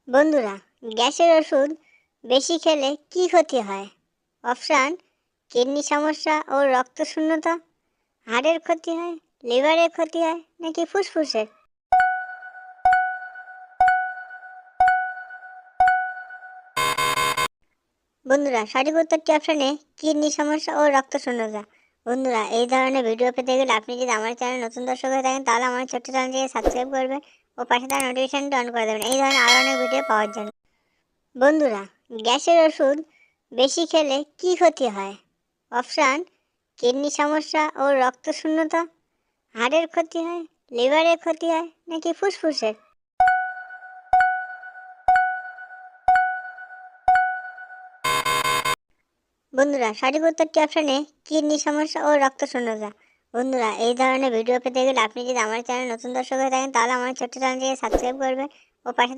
বন্ধুরা, গ্যাসের ওষুধ বেশি খেলে কি ক্ষতি হয়? অপশান: কিডনি সমস্যা ও রক্তশূন্যতা, হাড়ের ক্ষতি হয়, লিভারের ক্ষতি হয় নাকি ফুসফুসের? বন্ধুরা, সঠিক উত্তরটি অপশানে কিডনি সমস্যা ও রক্তশূন্যতা। বন্ধুরা, এই ধরনের ভিডিও পেতে গেলে আপনি যদি আমার চ্যানেল নতুন দর্শক হয়ে থাকেন তাহলে আমার ছোট্ট চ্যানেলটিকে সাবস্ক্রাইব করবেন ও পাশে থাকা নোটিফিকেশনটি অন করে দেবেন এই ধরনের আরও অনেক ভিডিও পাওয়ার জন্য। বন্ধুরা, গ্যাসের ওষুধ বেশি খেলে কি ক্ষতি হয়? অপশান: কিডনি সমস্যা ও রক্তশূন্যতা, হাড়ের ক্ষতি হয়, লিভারের ক্ষতি হয় নাকি ফুসফুসের? বন্ধুরা, সঠিক উত্তরটি অপশানে কিডনি সমস্যা ও রক্তশূন্যতা। বন্ধুরা, এই ধরনের ভিডিও পেতে গেলে আপনি যদি আমার চ্যানেল নতুন দর্শক হয়ে থাকেন তাহলে আমার ছোট্ট চ্যানেলটিকে সাবস্ক্রাইব করবেন ও পাশে